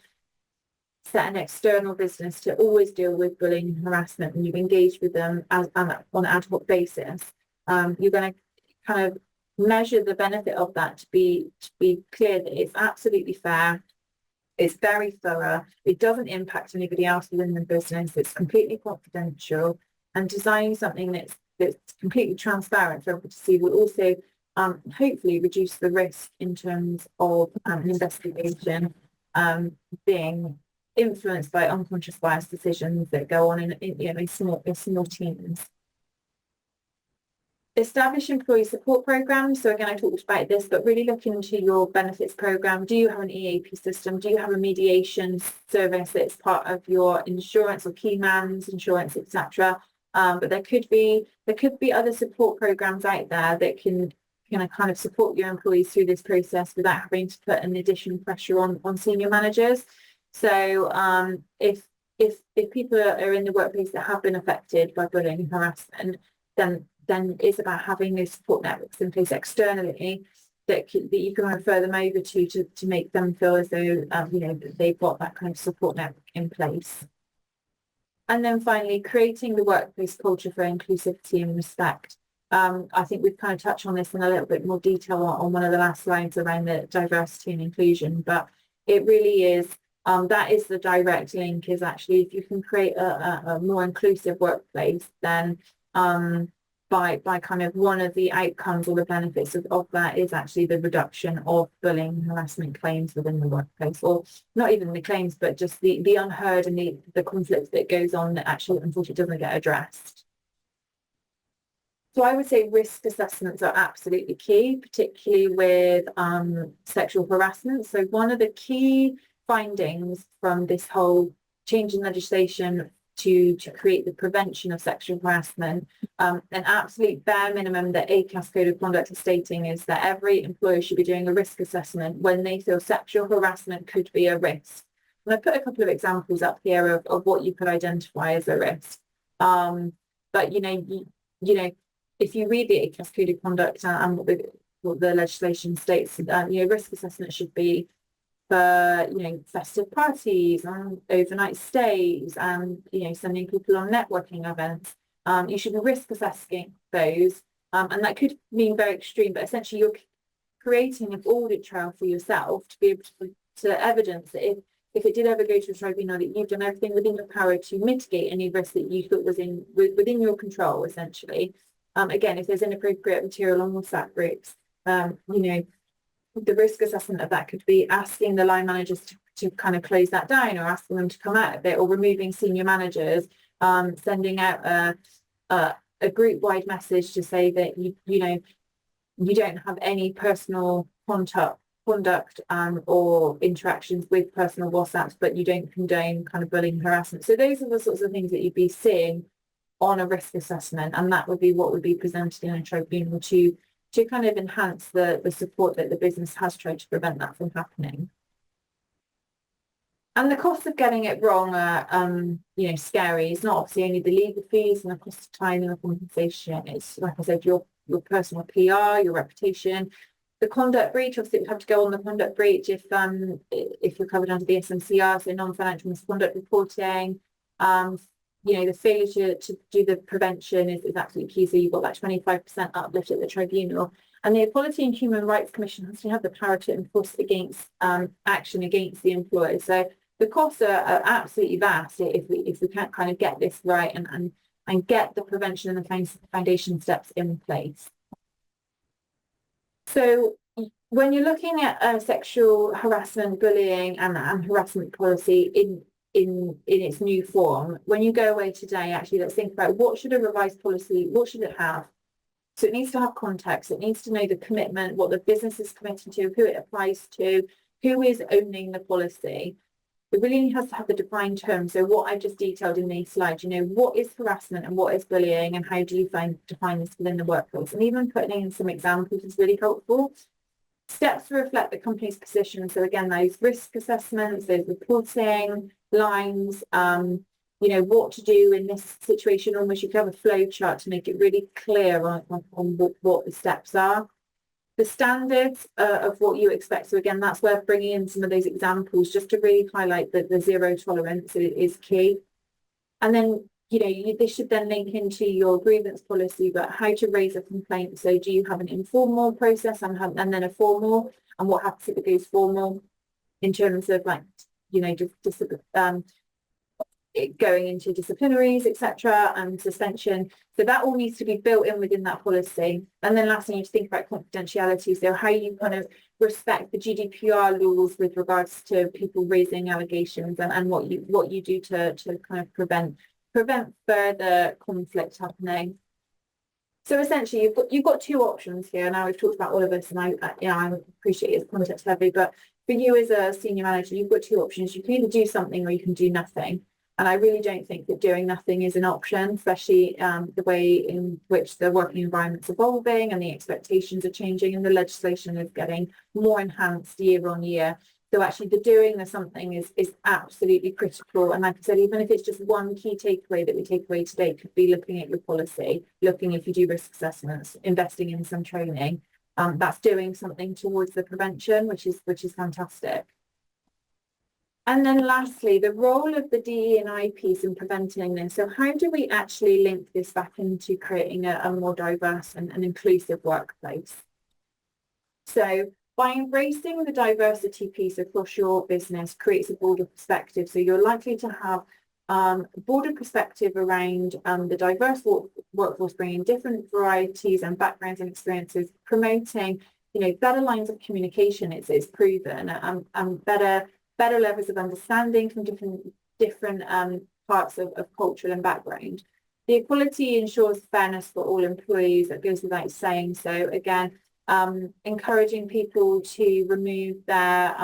set an external business to always deal with bullying and harassment, and you've engaged with them on an ad hoc basis? You're going to kind of measure the benefit of that to be clear that it's absolutely fair. It's very thorough. It doesn't impact anybody else within the business. It's completely confidential, and designing something that's completely transparent for everyone to see will also hopefully reduce the risk in terms of an investigation being influenced by unconscious bias decisions that go on in small teams. Establish employee support programs. So again, I talked about this, but really look into your benefits program. Do you have an EAP system? Do you have a mediation service that's part of your insurance or key man's insurance, etc.? But there could be other support programs out there that can kind of support your employees through this process without having to put an additional pressure on senior managers. So if people are in the workplace that have been affected by bullying and harassment, then it's about having those support networks in place externally that you can refer them over to make them feel as though they've got that kind of support network in place. And then finally, creating the workplace culture for inclusivity and respect. I think we've kind of touched on this in a little bit more detail on one of the last slides around the diversity and inclusion, but it really is that is the direct link, is actually if you can create a more inclusive workplace, then by kind of one of the outcomes or the benefits of that is actually the reduction of bullying and harassment claims within the workplace, or not even the claims, but just the unheard and the conflict that goes on that actually unfortunately doesn't get addressed. So I would say risk assessments are absolutely key, particularly with sexual harassment. So one of the key findings from this whole change in legislation to create the prevention of sexual harassment, an absolute bare minimum that ACAS Code of Conduct is stating is that every employer should be doing a risk assessment when they feel sexual harassment could be a risk. And I put a couple of examples up here of what you could identify as a risk. But you know, if you read the ACAS Code of Conduct and what the legislation states, risk assessment should be for, festive parties and overnight stays and, sending people on networking events. You should be risk assessing those. And that could mean very extreme, but essentially you're creating an audit trail for yourself to be able to evidence that if it did ever go to a tribunal, that you've done everything within your power to mitigate any risk that you thought was within your control, essentially. Again, if there's inappropriate material on WhatsApp groups, the risk assessment of that could be asking the line managers to kind of close that down, or asking them to come out of it, or removing senior managers, sending out a group-wide message to say that you don't have any personal conduct or interactions with personal WhatsApps, but you don't condone kind of bullying, harassment. So those are the sorts of things that you'd be seeing on a risk assessment, and that would be what would be presented in a tribunal to kind of enhance the support that the business has tried to prevent that from happening. And the cost of getting it wrong are, scary. It's not obviously only the legal fees and the cost of time and the compensation. It's, like I said, your personal PR, your reputation. The conduct breach, obviously, it would have to go on the conduct breach if you're covered under the SMCR, so non-financial misconduct reporting. The failure to do the prevention is absolutely key. So you've got that 25% uplift at the tribunal. And the Equality and Human Rights Commission has to have the power to enforce against action against the employer. So the costs are absolutely vast if we can't kind of get this right and get the prevention and the foundation steps in place. So when you're looking at sexual harassment, bullying and harassment policy in its new form, when you go away today, actually, let's think about what should a revised policy, what should it have? So it needs to have context, it needs to know the commitment, what the business is committing to, who it applies to, who is owning the policy. It really has to have the defined terms. So what I've just detailed in these slides, what is harassment and what is bullying, and how do you define this within the workplace? And even putting in some examples is really helpful. Steps to reflect the company's position. So again, those risk assessments, those reporting lines, what to do in this situation. Almost you could have a flow chart to make it really clear on what the steps are. The standards of what you expect. So again, that's where bringing in some of those examples just to really highlight that the zero tolerance is key. And then, this should then link into your grievance policy, but how to raise a complaint. So do you have an informal process and then a formal, and what happens if it goes formal in terms of going into disciplinaries, etc., and suspension. So that all needs to be built in within that policy. And then lastly, you need to think about confidentiality. So how you kind of respect the GDPR laws with regards to people raising allegations, and what you do to kind of prevent further conflict happening. So essentially, you've got two options here. Now we've talked about all of this, and I appreciate it's context heavy, but for you as a senior manager, you've got two options. You can either do something or you can do nothing. And I really don't think that doing nothing is an option, especially the way in which the working environment's evolving and the expectations are changing and the legislation is getting more enhanced year on year. So actually the doing the something is absolutely critical. And like I said, even if it's just one key takeaway that we take away today, could be looking at your policy, looking if you do risk assessments, investing in some training. That's doing something towards the prevention, which is fantastic. And then lastly, the role of the DE&I piece in preventing this. So how do we actually link this back into creating a more diverse and inclusive workplace? So by embracing the diversity piece across your business creates a broader perspective. So you're likely to have a broader perspective around the diverse workforce, bringing different varieties and backgrounds and experiences, promoting, better lines of communication. It's proven, and better levels of understanding from different parts of culture and background. The equality ensures fairness for all employees. That goes without saying. So again, encouraging people to remove their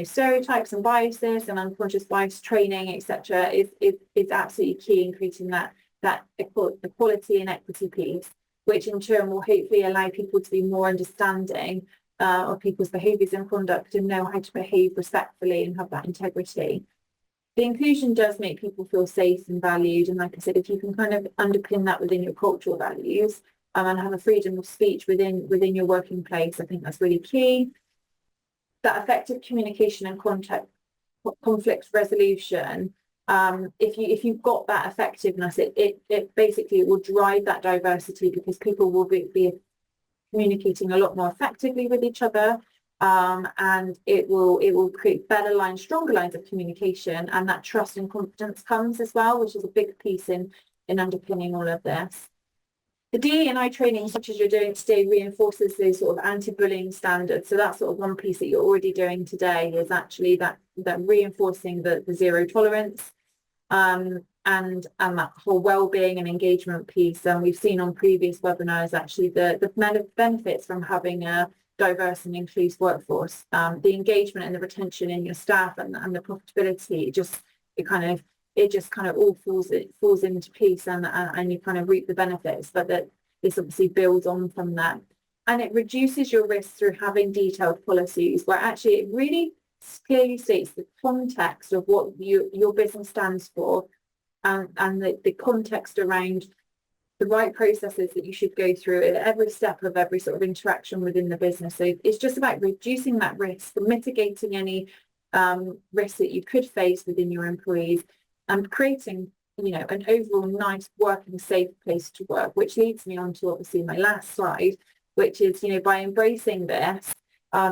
stereotypes and biases and unconscious bias training, etc., is absolutely key in creating that equality and equity piece, which in turn will hopefully allow people to be more understanding of people's behaviours and conduct and know how to behave respectfully and have that integrity. The inclusion does make people feel safe and valued, and like I said, if you can kind of underpin that within your cultural values and have a freedom of speech within your working place, I think that's really key. That effective communication and conflict resolution, if you've got that effectiveness, it basically will drive that diversity, because people will be communicating a lot more effectively with each other, and it will create better lines, stronger lines of communication, and that trust and confidence comes as well, which is a big piece in underpinning all of this. The DE&I training, such as you're doing today, reinforces those sort of anti-bullying standards. So that's sort of one piece that you're already doing today, is actually that reinforcing the zero tolerance, and that whole well-being and engagement piece. And we've seen on previous webinars actually the benefits from having a diverse and inclusive workforce, the engagement and the retention in your staff, and the profitability. It just kind of all falls into piece, and you kind of reap the benefits. But that this obviously builds on from that, and it reduces your risk through having detailed policies where actually it really clearly states the context of what your business stands for, and the context around the right processes that you should go through at every step of every sort of interaction within the business. So it's just about reducing that risk, mitigating any risks that you could face within your employees, and creating, an overall nice, working, safe place to work, which leads me on to obviously my last slide, which is, by embracing this,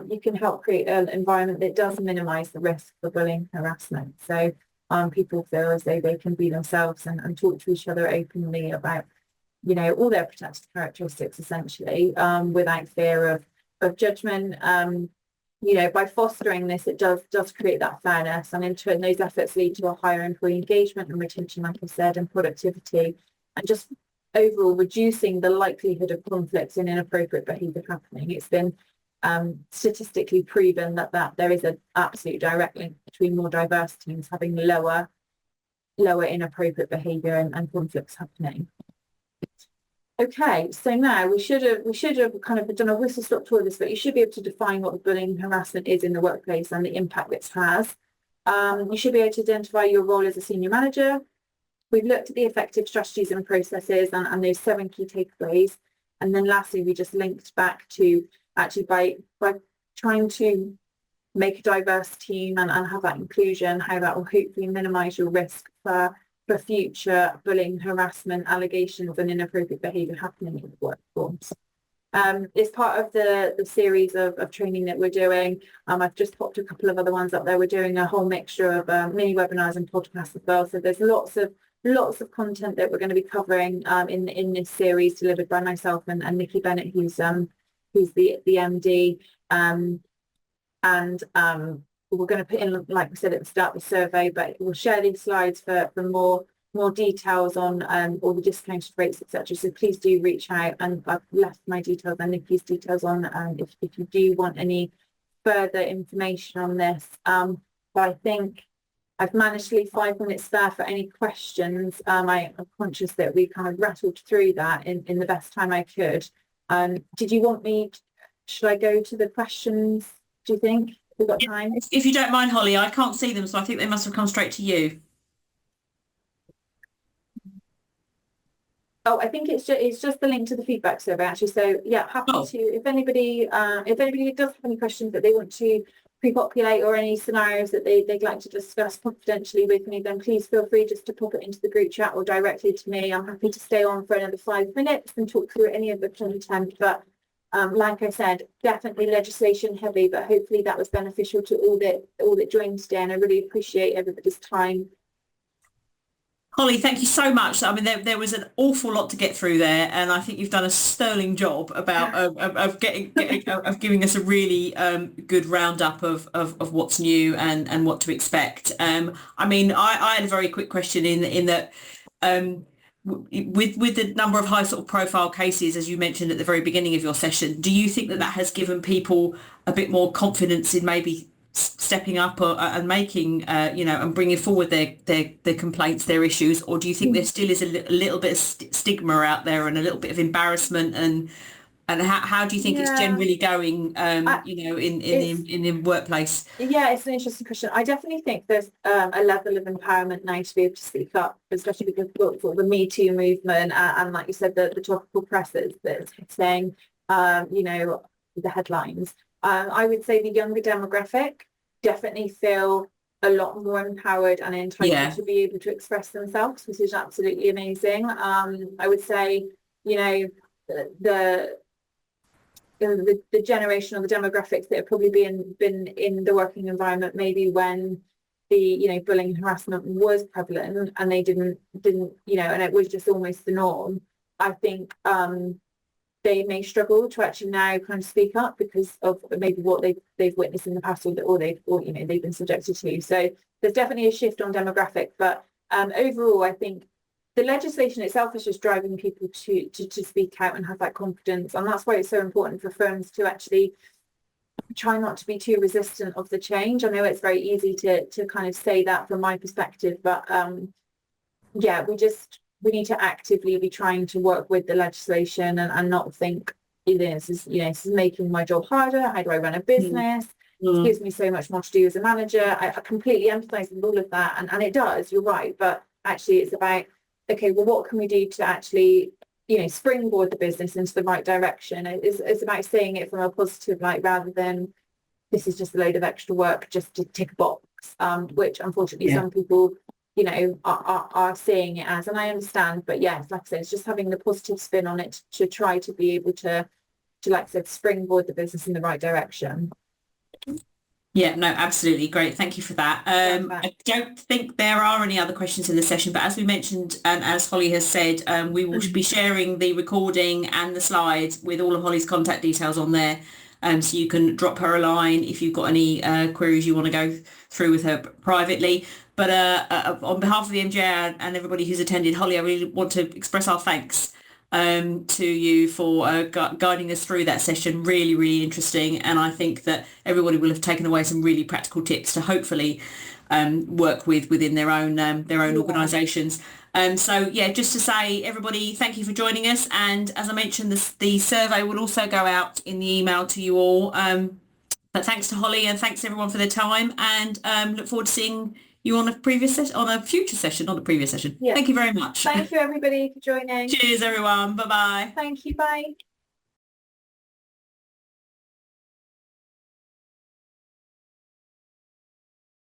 you can help create an environment that does minimise the risk for bullying, harassment. So people feel as though they can be themselves and talk to each other openly about, all their protected characteristics, essentially, without fear of judgment. By fostering this, it does create that fairness, and in turn those efforts lead to a higher employee engagement and retention, like I said, and productivity, and just overall reducing the likelihood of conflicts and inappropriate behaviour happening. It's been statistically proven that there is an absolute direct link between more diverse teams having lower inappropriate behaviour and conflicts happening. Okay, so now we should have kind of done a whistle stop tour of this, but you should be able to define what the bullying and harassment is in the workplace and the impact it has. You should be able to identify your role as a senior manager. We've looked at the effective strategies and processes and those 7 key takeaways. And then lastly, we just linked back to actually by trying to make a diverse team and have that inclusion, how that will hopefully minimise your risk for future bullying, harassment, allegations and inappropriate behaviour happening in the workforce. It's part of the series of training that we're doing. I've just popped a couple of other ones up there. We're doing a whole mixture of mini webinars and podcasts as well. So there's lots of content that we're going to be covering in this series, delivered by myself and Nikki Bennett, who's the MD, we're going to put in, like we said at the start, the survey, but we'll share these slides for more details on all the discounted rates, etc. So please do reach out, and I've left my details and Nikki's details on if you do want any further information on this. But I think I've managed to leave 5 minutes spare for any questions. I'm conscious that we kind of rattled through that in the best time I could. Did you want me? Should I go to the questions? Do you think we've got time? If you don't mind, Holly, I can't see them, so I think they must have come straight to you. Oh, I think it's just the link to the feedback survey, actually. So yeah, happy to, if anybody does have any questions that they want to pre-populate, or any scenarios that they'd like to discuss confidentially with me, then please feel free just to pop it into the group chat or directly to me. I'm happy to stay on for another 5 minutes and talk through any of the content. But like I said, definitely legislation heavy, but hopefully that was beneficial to all that joined today, and I really appreciate everybody's time. Holly, thank you so much. I mean, there was an awful lot to get through there, and I think you've done a sterling job about of giving us a really good roundup of what's new and what to expect. I mean, I had a very quick question in that with the number of high sort of profile cases, as you mentioned at the very beginning of your session, do you think that that has given people a bit more confidence in maybe stepping up and making, and bringing forward their complaints, their issues, or do you think there still is a little bit of stigma out there and a little bit of embarrassment, and how do you think it's generally going, in the workplace? Yeah, it's an interesting question. I definitely think there's a level of empowerment now to be able to speak up, especially because of the Me Too movement and like you said, the topical presses that's saying, the headlines. I would say the younger demographic definitely feel a lot more empowered and entitled to be able to express themselves, which is absolutely amazing. I would say, the generation or the demographics that have probably been in the working environment maybe when the bullying and harassment was prevalent and they didn't and it was just almost the norm. I think they may struggle to actually now kind of speak up because of maybe what they've witnessed in the past or they've been subjected to. So there's definitely a shift on demographic, but overall I think the legislation itself is just driving people to speak out and have that confidence. And that's why it's so important for firms to actually try not to be too resistant of the change. I know it's very easy to kind of say that from my perspective, but we need to actively be trying to work with the legislation and not think, this is making my job harder. How do I run a business? It gives me so much more to do as a manager. I completely empathise with all of that. And it does, you're right. But actually it's about, okay, well, what can we do to actually, springboard the business into the right direction? It's about saying it from a positive light rather than this is just a load of extra work just to tick a box, which unfortunately some people, are seeing it as. And I understand, but yes, like I said, it's just having the positive spin on it to try to be able to like I said, springboard the business in the right direction. Yeah, no, absolutely. Great. Thank you for that. I don't think there are any other questions in the session, but as we mentioned, and as Holly has said, we will be sharing the recording and the slides with all of Holly's contact details on there. So you can drop her a line if you've got any queries you want to go through with her privately. But on behalf of the MGA and everybody who's attended, Holly, I really want to express our thanks to you for guiding us through that session. Really, really interesting, and I think that everybody will have taken away some really practical tips to hopefully work within their own organisations. Just to say, everybody, thank you for joining us, and as I mentioned, the survey will also go out in the email to you all. But thanks to Holly and thanks everyone for their time, and look forward to seeing you on a future session, not a previous session. Yeah. Thank you very much. Thank you everybody for joining. Cheers everyone. Bye bye. Thank you. Bye.